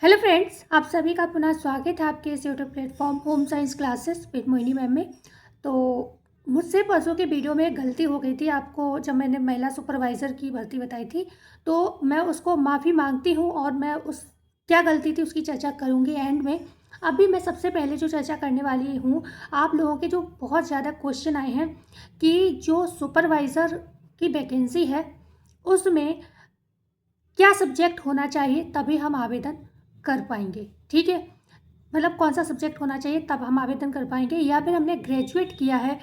Hello friends, आप सभी का पुनः स्वागत है आपके इस YouTube platform home science classes with Mohini ma'am में। तो मुझसे परसों के वीडियो में एक गलती हो गई थी। आपको जब मैंने महिला सुपरवाइज़र की भर्ती बताई थी तो मैं उसको माफ़ी मांगती हूँ और मैं उस क्या गलती थी उसकी चर्चा करूँगी एंड में। अभी मैं सबसे पहले जो चर्चा करने वाली हूँ, आप लोगों के जो बहुत ज़्यादा क्वेश्चन आए हैं कि जो सुपरवाइज़र की वैकेंसी है उसमें क्या सब्जेक्ट होना चाहिए तभी हम आवेदन कर पाएंगे। ठीक है, मतलब कौन सा सब्जेक्ट होना चाहिए तब हम आवेदन कर पाएंगे, या फिर हमने ग्रेजुएट किया है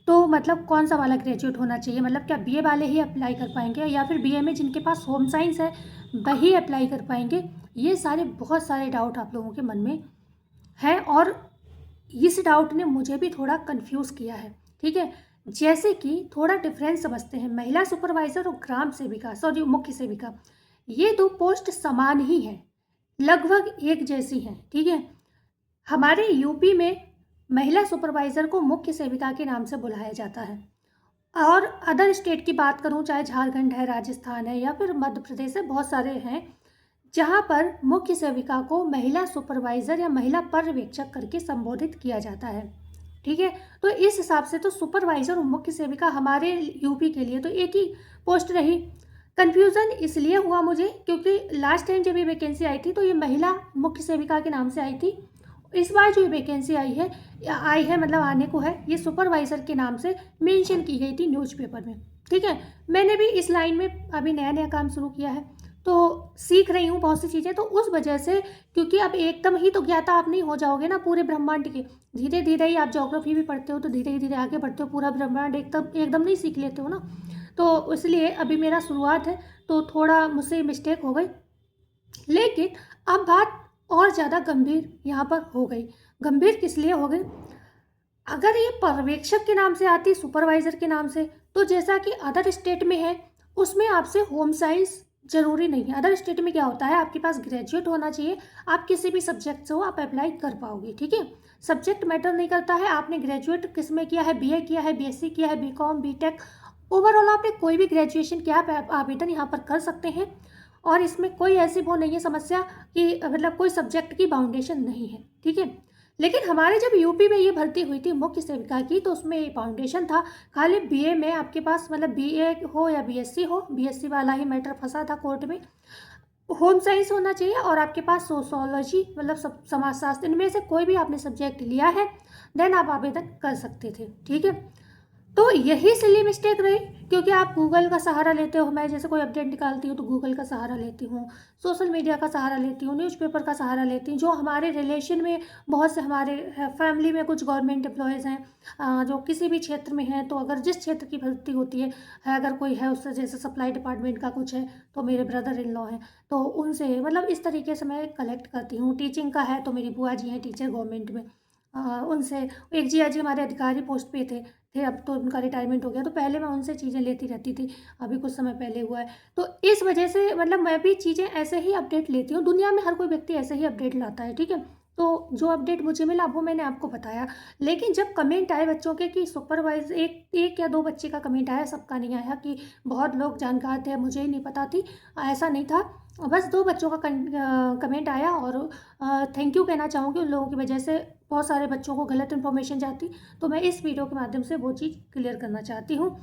तो मतलब कौन सा वाला ग्रेजुएट होना चाहिए, मतलब क्या बीए वाले ही अप्लाई कर पाएंगे या फिर बीए में जिनके पास होम साइंस है वही अप्लाई कर पाएंगे। ये सारे बहुत सारे डाउट आप लोगों के मन में है और इस डाउट ने मुझे भी थोड़ा कंफ्यूज किया है। ठीक है, जैसे कि थोड़ा डिफरेंस समझते हैं, महिला सुपरवाइजर और ग्राम सेविका सॉरी मुख्य सेविका, ये दो पोस्ट समान ही हैं, लगभग एक जैसी हैं। ठीक है, हमारे यूपी में महिला सुपरवाइजर को मुख्य सेविका के नाम से बुलाया जाता है और अदर स्टेट की बात करूं, चाहे झारखंड है, राजस्थान है या फिर मध्य प्रदेश है, बहुत सारे हैं जहां पर मुख्य सेविका को महिला सुपरवाइजर या महिला पर्यवेक्षक करके संबोधित किया जाता है। ठीक है, तो इस हिसाब से तो सुपरवाइजर और मुख्य सेविका हमारे यूपी के लिए तो एक ही पोस्ट रही। कन्फ्यूज़न इसलिए हुआ मुझे क्योंकि लास्ट टाइम जब ये वैकेंसी आई थी तो ये महिला मुख्य सेविका के नाम से आई थी। इस बार जो ये वैकेंसी आई है मतलब आने को है, ये सुपरवाइज़र के नाम से मेंशन की गई थी न्यूज़पेपर में। ठीक है, मैंने भी इस लाइन में अभी नया नया काम शुरू किया है तो सीख रही हूँ बहुत सी चीज़ें, तो उस वजह से, क्योंकि अब एकदम ही तो ज्ञाता आप नहीं हो जाओगे ना पूरे ब्रह्मांड के, धीरे धीरे ही आप ज्योग्राफी भी पढ़ते हो तो धीरे धीरे आगे बढ़ते हो, पूरा ब्रह्मांड एकदम एकदम नहीं सीख लेते हो ना। तो इसलिए अभी मेरा शुरुआत है तो थोड़ा मुझसे मिस्टेक हो गई, लेकिन अब बात और ज़्यादा गंभीर यहाँ पर हो गई। गंभीर किस लिए हो गई, अगर ये पर्यवेक्षक के नाम से आती, सुपरवाइजर के नाम से, तो जैसा कि अदर स्टेट में है उसमें आपसे होम साइंस जरूरी नहीं है। अदर स्टेट में क्या होता है, आपके पास ग्रेजुएट होना चाहिए, आप किसी भी सब्जेक्ट से हो आप अप्लाई कर पाओगे। ठीक है, सब्जेक्ट मैटर नहीं करता है, आपने ग्रेजुएट किस में किया है, बीए किया है, बीएससी किया है, बीकॉम, बीटेक, ओवरऑल आपने कोई भी ग्रेजुएशन किया, आप आवेदन यहाँ पर कर सकते हैं। और इसमें कोई ऐसी वो नहीं है समस्या कि मतलब कोई सब्जेक्ट की बाउंडेशन नहीं है। ठीक है, लेकिन हमारे जब यूपी में ये भर्ती हुई थी मुख्य सेविका की तो उसमें ये फाउंडेशन था, खाली बीए में आपके पास मतलब बीए हो या बीएससी हो, बीएससी वाला ही मैटर फंसा था कोर्ट में, होम साइंस होना चाहिए और आपके पास सोशोलॉजी मतलब समाजशास्त्र, इनमें से कोई भी आपने सब्जेक्ट लिया है देन आप आवेदन कर सकते थे। ठीक है, तो यही सिली मिस्टेक रही, क्योंकि आप गूगल का सहारा लेते हो, मैं जैसे कोई अपडेट निकालती हूँ तो गूगल का सहारा लेती हूँ, सोशल मीडिया का सहारा लेती हूँ, न्यूज़पेपर का सहारा लेती हूँ, जो हमारे रिलेशन में बहुत से हमारे फैमिली में कुछ गवर्नमेंट एम्प्लॉयज़ हैं जो किसी भी क्षेत्र में हैं, तो अगर जिस क्षेत्र की भर्ती होती है अगर कोई है उससे, जैसे सप्लाई डिपार्टमेंट का कुछ है तो मेरे ब्रदर इन लॉ हैं, तो उनसे मतलब इस तरीके से मैं कलेक्ट करती हूँ। टीचिंग का है तो मेरी बुआ जी हैं टीचर गवर्नमेंट में, उनसे, एक जिया जी हमारे अधिकारी पोस्ट पे थे, अब तो उनका रिटायरमेंट हो गया, तो पहले मैं उनसे चीज़ें लेती रहती थी, अभी कुछ समय पहले हुआ है। तो इस वजह से मतलब मैं भी चीज़ें ऐसे ही अपडेट लेती हूँ, दुनिया में हर कोई व्यक्ति ऐसे ही अपडेट लाता है। ठीक है, तो जो अपडेट मुझे मिला वो मैंने आपको बताया, लेकिन जब कमेंट आए बच्चों के कि सुपरवाइज एक एक या दो बच्चे का कमेंट आया, सबका नहीं आया कि बहुत लोग जानकार थे, मुझे ही नहीं पता थी, ऐसा नहीं था, बस दो बच्चों का कमेंट आया और थैंक यू कहना चाहूँगी, उन लोगों की वजह से बहुत सारे बच्चों को गलत इन्फॉर्मेशन जाती, तो मैं इस वीडियो के माध्यम से वो चीज़ क्लियर करना चाहती हूँ।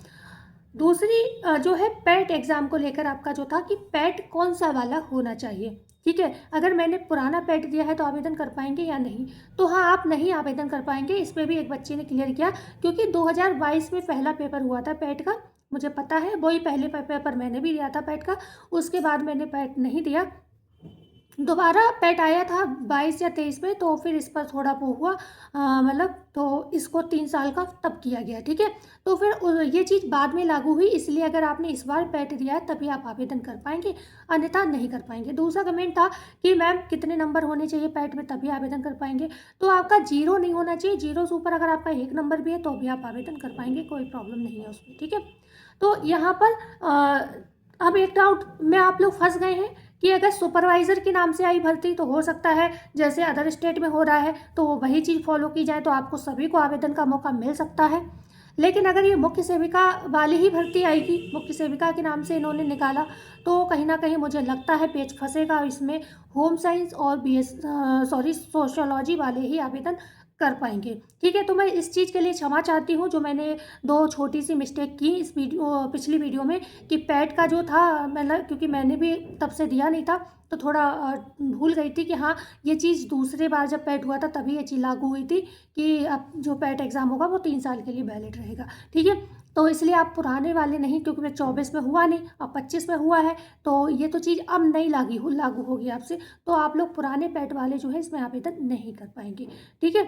दूसरी जो है पैट एग्ज़ाम को लेकर आपका जो था कि पैट कौन सा वाला होना चाहिए। ठीक है, अगर मैंने पुराना पैट दिया है तो आवेदन कर पाएंगे या नहीं, तो हाँ आप नहीं आवेदन कर पाएंगे। इसमें भी एक बच्चे ने क्लियर किया, क्योंकि 2022 में पहला पेपर हुआ था पैट का, मुझे पता है, वही पहले पेपर मैंने भी दिया था पैट का, उसके बाद मैंने पैट नहीं दिया, दोबारा पैट आया था 22 या 23 में, तो फिर इस पर थोड़ा वो हुआ मतलब, तो इसको 3 साल का तब किया गया। ठीक है, तो फिर ये चीज़ बाद में लागू हुई, इसलिए अगर आपने इस बार पैट दिया है तभी आप आवेदन कर पाएंगे, अन्यथा नहीं कर पाएंगे। दूसरा कमेंट था कि मैम कितने नंबर होने चाहिए पैट में तभी आवेदन कर पाएंगे, तो आपका 0 नहीं होना चाहिए, 0 से ऊपर अगर आपका 1 नंबर भी है तो भी आप आवेदन कर पाएंगे, कोई प्रॉब्लम नहीं है उसमें। ठीक है, तो यहाँ पर अब एक डाउट में आप लोग फंस गए हैं कि अगर सुपरवाइज़र के नाम से आई भर्ती तो हो सकता है जैसे अदर स्टेट में हो रहा है तो वही चीज़ फॉलो की जाए तो आपको सभी को आवेदन का मौका मिल सकता है, लेकिन अगर ये मुख्य सेविका वाली ही भर्ती आएगी, मुख्य सेविका के नाम से इन्होंने निकाला, तो कहीं ना कहीं मुझे लगता है पेच फंसेगा इसमें। होम साइंस और सोशियोलॉजी वाले ही आवेदन कर पाएंगे। ठीक है, तो मैं इस चीज़ के लिए क्षमा चाहती हूँ जो मैंने दो छोटी सी मिस्टेक की इस पिछली वीडियो में, कि पैट का जो था मतलब, क्योंकि मैंने भी तब से दिया नहीं था, तो थोड़ा भूल गई थी कि हाँ, ये चीज़ दूसरे बार जब पैट हुआ था तभी ये चीज़ लागू हुई थी कि अब जो पैट एग्ज़ाम होगा वो 3 साल के लिए वैलिड रहेगा। ठीक है, तो इसलिए आप पुराने वाले नहीं, क्योंकि मैं 24 में हुआ नहीं, अब 25 में हुआ है, तो ये तो चीज़ अब नहीं लागू होगी आपसे, तो आप लोग पुराने पैट वाले जो है इसमें आवेदन नहीं कर पाएंगे। ठीक है,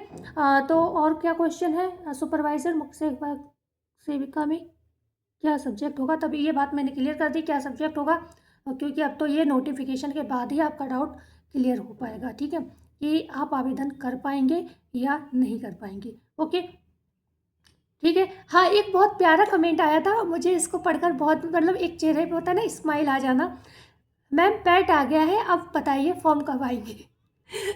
तो और क्या क्वेश्चन है? सुपरवाइज़र मुख्य सेविका में क्या सब्जेक्ट होगा? तभी ये बात मैंने क्लियर कर दी क्या सब्जेक्ट होगा, क्योंकि अब तो ये नोटिफिकेशन के बाद ही आपका डाउट क्लियर हो पाएगा। ठीक है, कि आप आवेदन कर पाएंगे या नहीं कर पाएंगे। ओके, ठीक है। हाँ, एक बहुत प्यारा कमेंट आया था, मुझे इसको पढ़कर बहुत मतलब एक चेहरे पे होता है ना स्माइल आ जाना। मैम पैट आ गया है, अब बताइए फॉर्म कब आएंगे?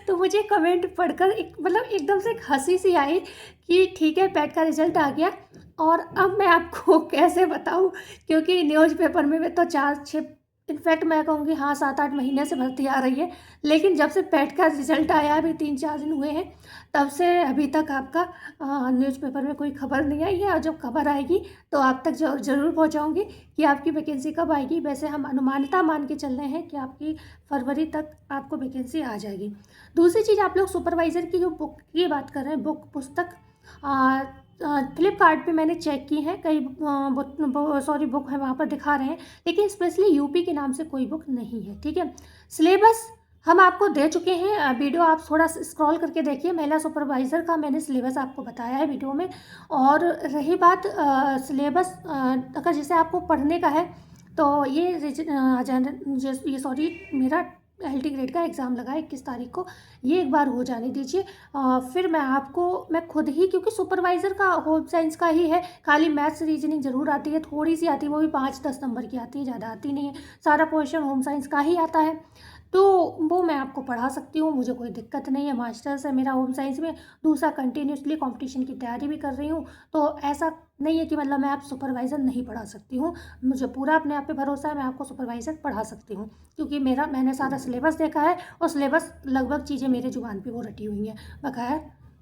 तो मुझे कमेंट पढ़कर एक मतलब एकदम से एक हंसी सी आई कि ठीक है, पैट का रिजल्ट आ गया, और अब मैं आपको कैसे बताऊं, क्योंकि न्यूज़पेपर में तो 4-6, इनफैक्ट मैं कहूँगी हाँ 7-8 महीने से भर्ती आ रही है, लेकिन जब से पैट का रिजल्ट आया अभी 3-4 दिन हुए हैं, तब से अभी तक आपका न्यूज़पेपर में कोई खबर नहीं आई है, और जब खबर आएगी तो आप तक ज़रूर पहुँचाऊँगी कि आपकी वैकेंसी कब आएगी। वैसे हम अनुमानिता मान के चल रहे हैं कि आपकी फरवरी तक आपको वैकेंसी आ जाएगी। दूसरी चीज़, आप लोग सुपरवाइज़र की जो बुक की बात कर रहे हैं, बुक पुस्तक फ्लिपकार्ट पे मैंने चेक की है, कई बुक है वहाँ पर दिखा रहे हैं, लेकिन स्पेशली यूपी के नाम से कोई बुक नहीं है। ठीक है, सिलेबस हम आपको दे चुके हैं, वीडियो आप थोड़ा स्क्रॉल करके देखिए, महिला सुपरवाइज़र का मैंने सिलेबस आपको बताया है वीडियो में। और रही बात सिलेबस, अगर जैसे आपको पढ़ने का है तो ये सॉरी मेरा LT ग्रेड का एग्ज़ाम लगा है 21 तारीख को, ये एक बार हो जाने दीजिए, फिर मैं खुद ही, क्योंकि सुपरवाइज़र का होम साइंस का ही है, खाली मैथ्स रीजनिंग ज़रूर आती है, थोड़ी सी आती है, वो भी 5-10 नंबर की आती है, ज़्यादा आती नहीं है, सारा पोर्शन होम साइंस का ही आता है, तो वो मैं आपको पढ़ा सकती हूँ, मुझे कोई दिक्कत नहीं है। मास्टर्स है मेरा होम साइंस में, दूसरा कंटिन्यूसली कंपटीशन की तैयारी भी कर रही हूँ, तो ऐसा नहीं है कि मतलब मैं आप सुपरवाइज़र नहीं पढ़ा सकती हूँ, मुझे पूरा अपने आप पे भरोसा है, मैं आपको सुपरवाइज़र पढ़ा सकती हूँ, क्योंकि मैंने सारा सिलेबस देखा है, और सिलेबस लगभग चीज़ें मेरे जुबान पे वो रटी हुई हैं, बकाया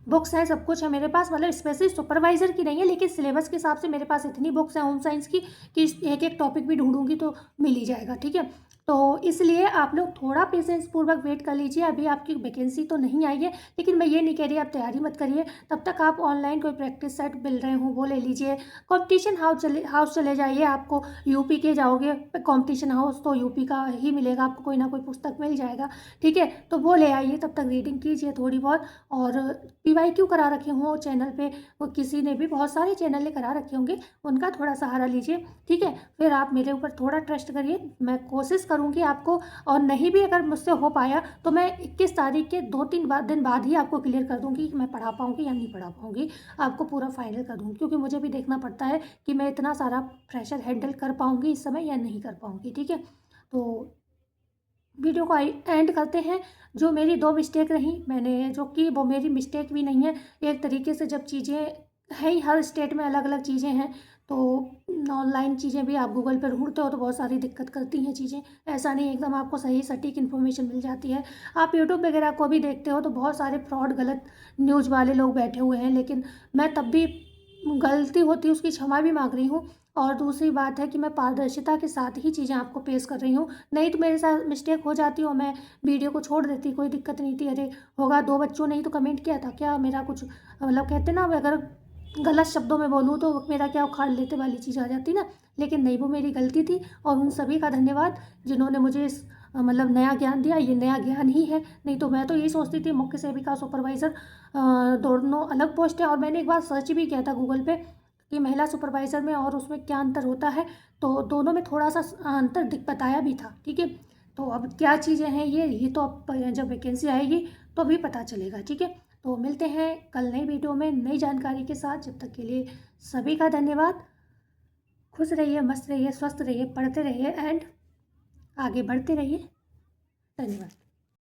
बुक्स हैं, सब कुछ है मेरे पास, मतलब स्पेशली सुपरवाइज़र की नहीं है, लेकिन सिलेबस के हिसाब से मेरे पास इतनी बुक्स हैं होम साइंस की कि एक एक टॉपिक भी ढूंढूंगी तो मिल ही जाएगा। ठीक है, तो इसलिए आप लोग थोड़ा पेशेंस पूर्वक वेट कर लीजिए, अभी आपकी वैकेंसी तो नहीं आई है, लेकिन मैं ये नहीं कह रही आप तैयारी मत करिए, तब तक आप ऑनलाइन कोई प्रैक्टिस सेट मिल रहे हो वो ले लीजिए, कंपटीशन हाउस चले जाइए, आपको यूपी के जाओगे कंपटीशन हाउस तो यूपी का ही मिलेगा, आपको कोई ना कोई पुस्तक मिल जाएगा। ठीक है, तो वो ले आइए, तब तक रीडिंग कीजिए थोड़ी बहुत, और PYQ करा रखे हों चैनल पे, वो किसी ने भी, बहुत सारे चैनल ने करा रखे होंगे, उनका थोड़ा सहारा लीजिए। ठीक है, फिर आप मेरे ऊपर थोड़ा ट्रस्ट करिए, मैं कोशिश करूँगी आपको, और नहीं भी अगर मुझसे हो पाया तो मैं 21 तारीख के 2-3 दिन बाद ही आपको क्लियर कर दूँगी कि मैं पढ़ा पाऊँगी या नहीं पढ़ा पाऊँगी, आपको पूरा फाइनल कर दूँगी, क्योंकि मुझे भी देखना पड़ता है कि मैं इतना सारा प्रेशर हैंडल कर पाऊँगी इस समय या नहीं कर पाऊँगी। ठीक है, तो वीडियो को एंड करते हैं। जो मेरी 2 मिस्टेक रही मैंने जो की, वो मेरी मिस्टेक भी नहीं है, एक तरीके से जब चीज़ें है ही, हर स्टेट में अलग अलग चीज़ें हैं, तो ऑनलाइन चीज़ें भी आप गूगल पर ढूंढते हो तो बहुत सारी दिक्कत करती हैं चीज़ें, ऐसा नहीं एकदम आपको सही सटीक इन्फॉर्मेशन मिल जाती है। आप यूट्यूब वगैरह को भी देखते हो तो बहुत सारे फ्रॉड गलत न्यूज़ वाले लोग बैठे हुए हैं, लेकिन मैं तब भी गलती होती है उसकी क्षमा भी मांग रही हूँ, और दूसरी बात है कि मैं पारदर्शिता के साथ ही चीज़ें आपको पेश कर रही हूँ, नहीं तो मेरे साथ मिस्टेक हो जाती और मैं वीडियो को छोड़ देती, कोई दिक्कत नहीं थी। अरे होगा, 2 बच्चों ने ही तो कमेंट किया था, क्या मेरा कुछ मतलब कहते ना, अगर गलत शब्दों में बोलूँ तो मेरा क्या उखाड़ लेते वाली चीज़ आ जाती ना, लेकिन नहीं, वो मेरी गलती थी, और उन सभी का धन्यवाद जिन्होंने मुझे इस मतलब नया ज्ञान दिया, ये नया ज्ञान ही है, नहीं तो मैं तो यही सोचती थी मुख्य सेविका सुपरवाइज़र दोनों अलग पोस्ट है, और मैंने एक बार सर्च भी किया था गूगल पे कि महिला सुपरवाइज़र में और उसमें क्या अंतर होता है, तो दोनों में थोड़ा सा अंतर बताया भी था। ठीक है, तो अब क्या चीज़ें हैं ये तो अब जब वैकेंसी आएगी तो भी पता चलेगा। ठीक है, तो मिलते हैं कल नई वीडियो में नई जानकारी के साथ, जब तक के लिए सभी का धन्यवाद। खुश रहिए, मस्त रहिए, स्वस्थ रहिए, पढ़ते रहिए एंड आगे बढ़ते रहिए। धन्यवाद।